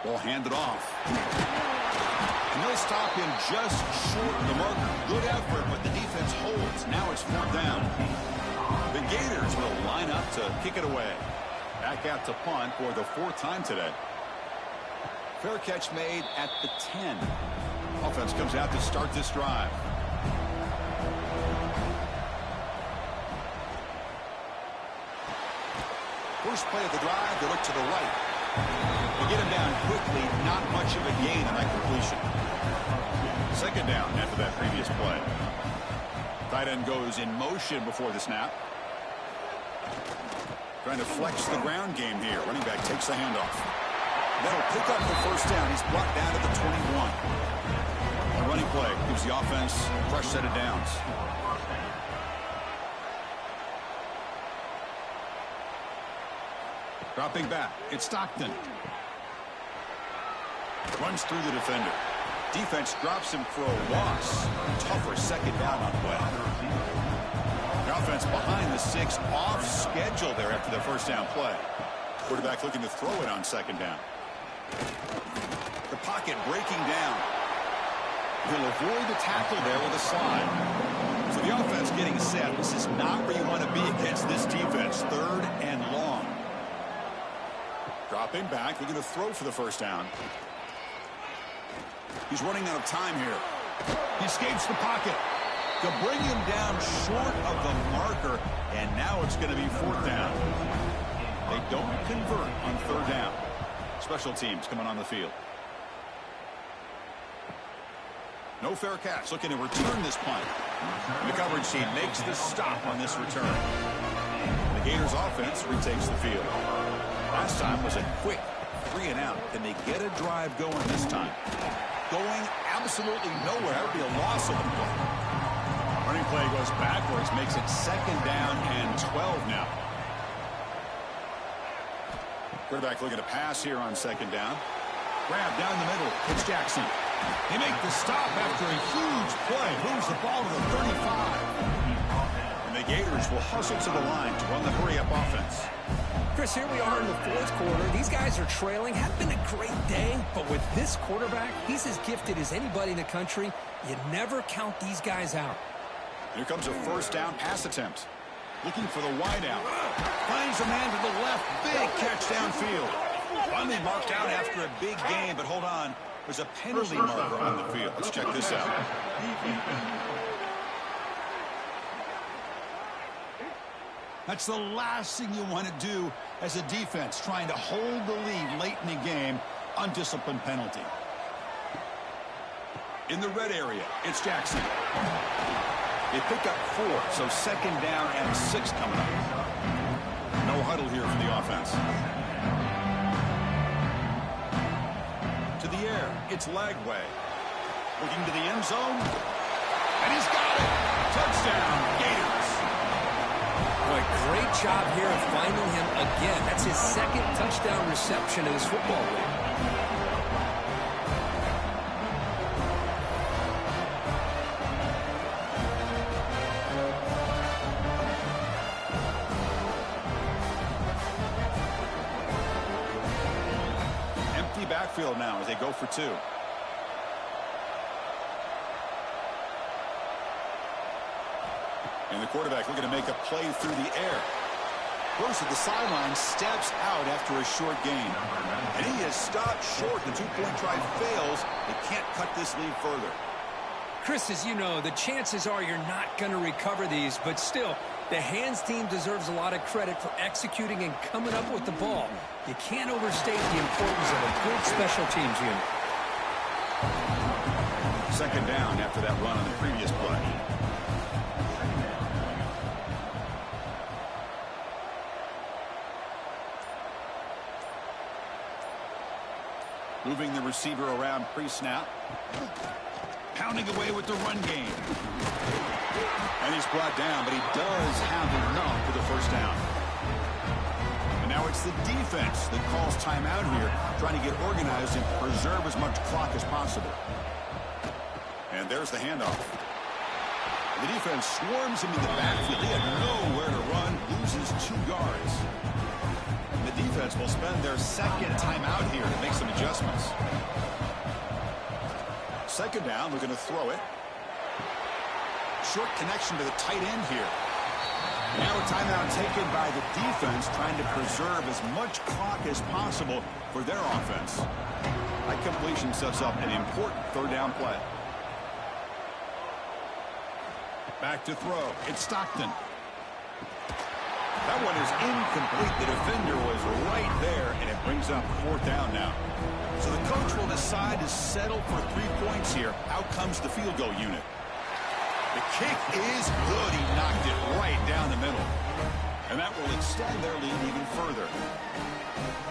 Ball handed off. And they'll stop him just short of the marker. Good effort, but the defense holds. Now it's 4th down. The Gators will line up to kick it away. Back out to punt for the 4th time today. Fair catch made at the 10. Offense comes out to start this drive. First play of the drive, they look to the right. They get him down quickly, not much of a gain on that completion. Second down after that previous play. Tight end goes in motion before the snap. Trying to flex the ground game here. Running back takes the handoff. That'll pick up the first down. He's brought down to the 21. A running play gives the offense a fresh set of downs. Dropping back, it's Stockton. Runs through the defender. Defense drops him for a loss. Tougher second down on the way. The offense behind the 6, off schedule there after the first down play. Quarterback looking to throw it on second down. The pocket breaking down. He'll avoid the tackle there with a slide. So the offense getting set. This is not where you want to be against this defense. Third and long. Dropping back, looking to throw for the first down. He's running out of time here. He escapes the pocket. They'll bring him down short of the marker, and now it's going to be fourth down. They don't convert on third down. Special teams coming on the field. No fair catch. Looking to return this punt. The coverage team makes the stop on this return. The Gators offense retakes the field. Last time was a quick 3 and out. Can they get a drive going this time? Going absolutely nowhere. That would be a loss of the play. Running play goes backwards, makes it second down and 12 now. Quarterback looking to pass here on second down. Grab down the middle. It's Jackson. They make the stop after a huge play. Moves the ball to the 35. And the Gators will hustle to the line to run the hurry-up offense. Chris, here we are in the fourth quarter. These guys are trailing. Had been a great day, but with this quarterback, he's as gifted as anybody in the country. You never count these guys out. Here comes a first down pass attempt. Looking for the wideout. Finds a man to the left. Big catch downfield. Finally marked out after a big gain, but hold on. There's a penalty marker on the field. Let's check this out. That's the last thing you want to do as a defense, trying to hold the lead late in the game. Undisciplined penalty. In the red area, it's Jackson. They pick up 4, so second down and 6 coming up. No huddle here for the offense. To the air, it's Lagway. Looking to the end zone. And he's got it. Touchdown, Gators. Boy, great job here of finding him again. That's his second touchdown reception of this football week. Empty backfield now as they go for 2. And the quarterback looking to make a play through the air. Goes to the sideline, steps out after a short gain. And he is stopped short. The two-point try fails. They can't cut this lead further. Chris, as you know, the chances are you're not going to recover these, but still, the hands team deserves a lot of credit for executing and coming up with the ball. You can't overstate the importance of a good special teams unit. Second down after that run on the previous play. Moving the receiver around pre-snap. Pounding away with the run game. And he's brought down, but he does have enough for the first down. And now it's the defense that calls timeout here, trying to get organized and preserve as much clock as possible. And there's the handoff. The defense swarms him in the backfield. He had nowhere to run, loses 2 yards. The defense will spend their second timeout here to make some adjustments. Second down, looking to throw it. Short connection to the tight end here. Now a timeout taken by the defense, trying to preserve as much clock as possible for their offense. That completion sets up an important third down play. Back to throw. It's Stockton. That one is incomplete. The defender was right there, and it brings up fourth down now. So the coach will decide to settle for 3 points here. Out comes the field goal unit. The kick is good. He knocked it right down the middle. And that will extend their lead even further.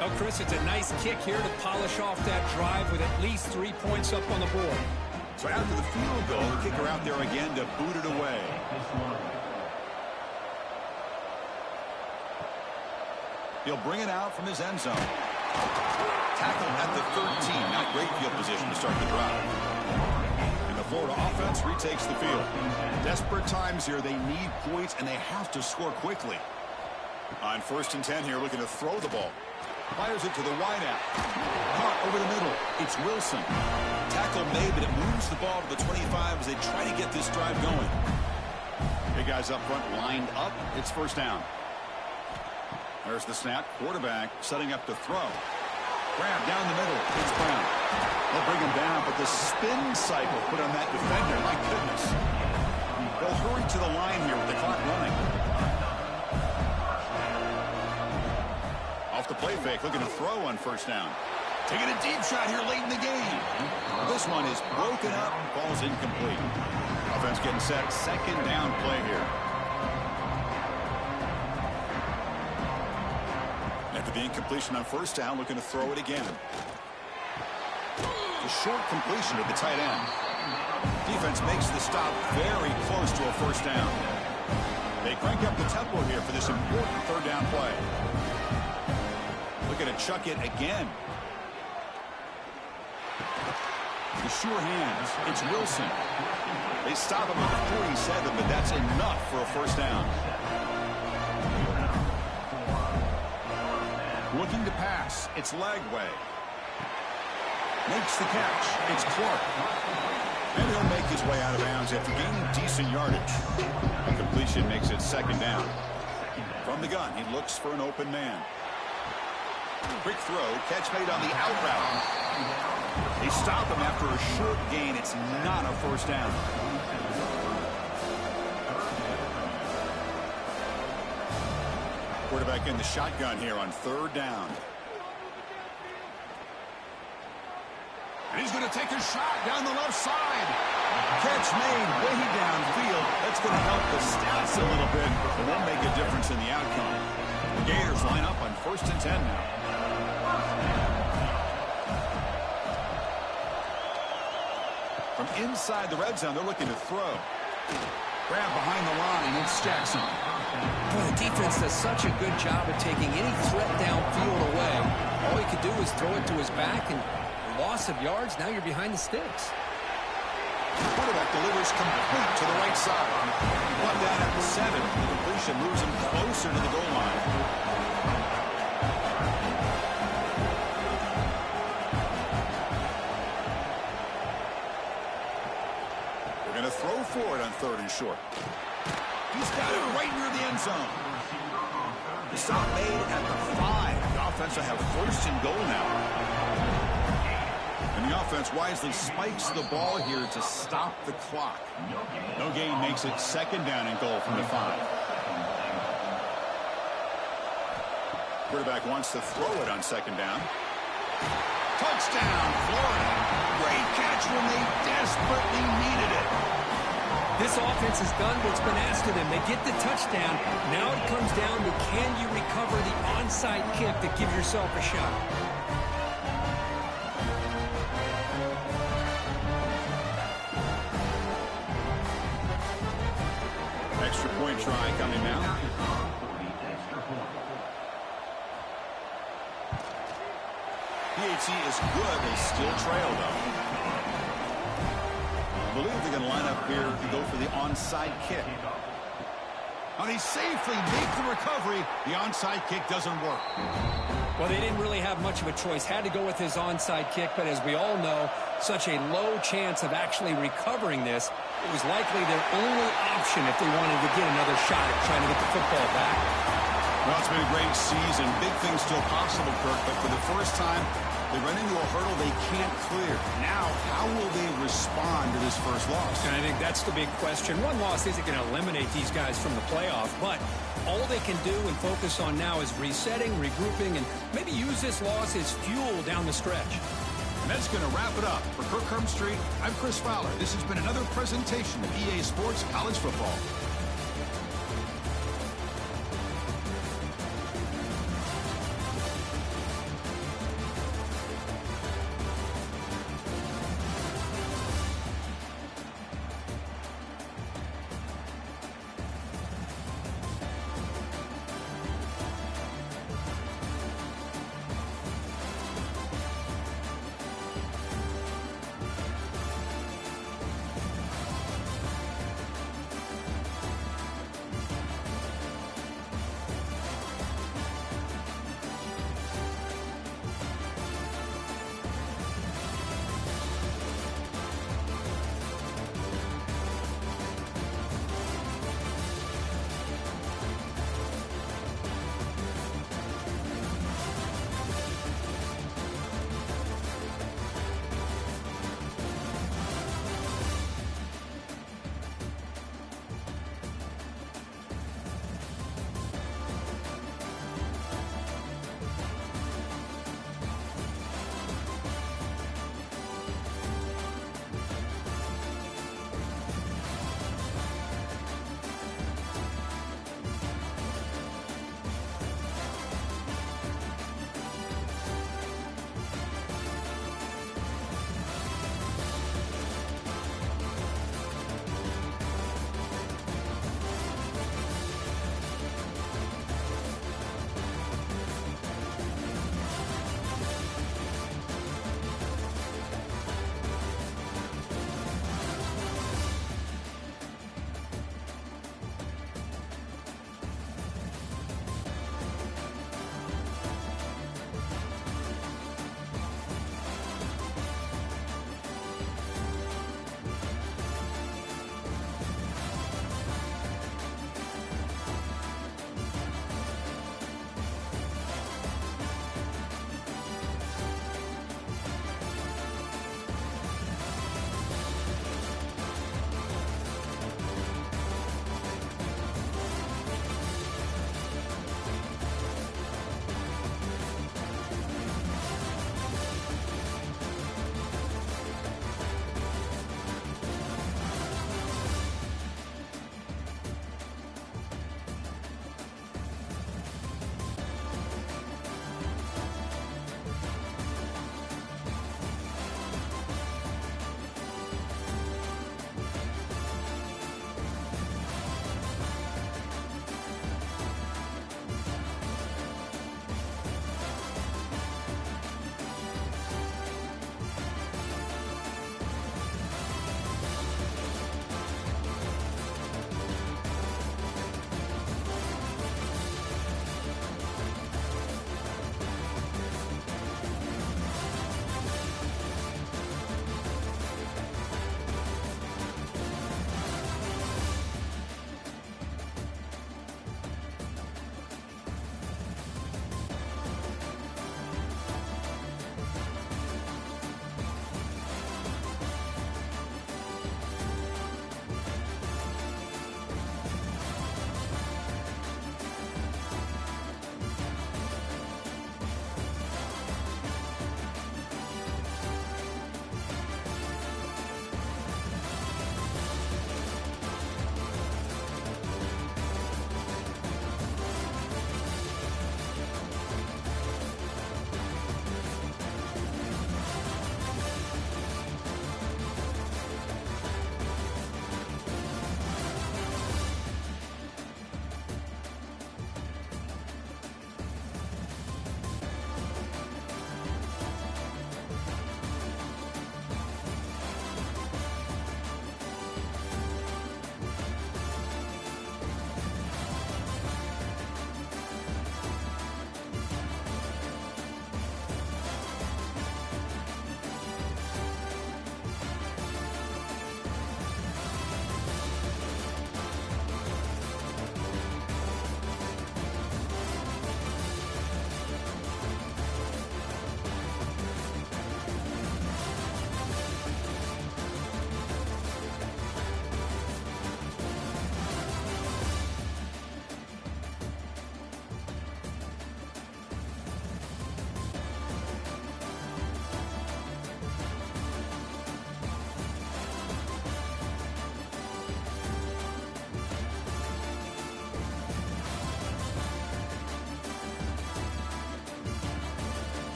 Well, Chris, it's a nice kick here to polish off that drive with at least 3 points up on the board. So after the field goal, the kicker out there again to boot it away. He'll bring it out from his end zone. Tackle at the 13. Not great field position to start the drive. And the Florida offense retakes the field. Desperate times here. They need points, and they have to score quickly. On 1st and 10 here, looking to throw the ball. Fires it to the wideout. Caught over the middle. It's Wilson. Tackle made, but it moves the ball to the 25 as they try to get this drive going. Big guys up front lined up. It's 1st down. There's the snap. Quarterback setting up to throw. Grab down the middle. It's Brown. They'll bring him down, but the spin cycle put on that defender. My goodness. They'll hurry to the line here with the clock running. Off the play fake, looking to throw on 1st down. Taking a deep shot here late in the game. This one is broken up. Ball's incomplete. Offense getting set. 2nd down play here. After the incompletion on 1st down, looking to throw it again. A short completion to the tight end. Defense makes the stop very close to a 1st down. They crank up the tempo here for this important 3rd down play. Looking to chuck it again. The sure hands. It's Wilson. They stop him at the 47, but that's enough for a 1st down. Looking to pass. It's Lagway. Makes the catch. It's Clark. And he'll make his way out of bounds after gaining decent yardage. A completion makes it 2nd down. From the gun, he looks for an open man. Quick throw. Catch made on the out route. They stop him after a short gain. It's not a 1st down. Quarterback in the shotgun here on 3rd down. And he's going to take a shot down the left side. Catch made way downfield. That's going to help the stats a little bit, but won't make a difference in the outcome. The Gators line up on 1st and 10 now. From inside the red zone, they're looking to throw. Grab behind the line. It's Jackson. Boy, the defense does such a good job of taking any threat downfield away. All he could do is throw it to his back, and loss of yards, now you're behind the sticks. Quarterback delivers complete to the right side. One down at the 7. The completion moves him closer to the goal line. They're going to throw for it on 3rd and short. He's got it right near the end zone. The stop made at the 5. The offense will have 1st and goal now. And the offense wisely spikes the ball here to stop the clock. No gain makes it 2nd down and goal from the 5. Quarterback wants to throw it on 2nd down. Touchdown, Florida. Great catch when they desperately needed it. This offense has done what's been asked of them. They get the touchdown. Now it comes down to, can you recover the onside kick to give yourself a shot? Extra point try coming now. PAT is good. They still trail, though. I believe they're going to line up here to go for the onside kick. And they safely make the recovery. The onside kick doesn't work. Well, they didn't really have much of a choice. Had to go with his onside kick, but as we all know, such a low chance of actually recovering this. It was likely their only option if they wanted to get another shot at trying to get the football back. Well, it's been a great season. Big things still possible, Kirk, but for the first time, They run into a hurdle they can't clear. Now, how will they respond to this first loss? And I think that's the big question. One loss isn't going to eliminate these guys from the playoff, but all they can do and focus on now is resetting, regrouping, and maybe use this loss as fuel down the stretch. And that's going to wrap it up. For Kirk Street, I'm Chris Fowler. This has been another presentation of EA Sports College Football.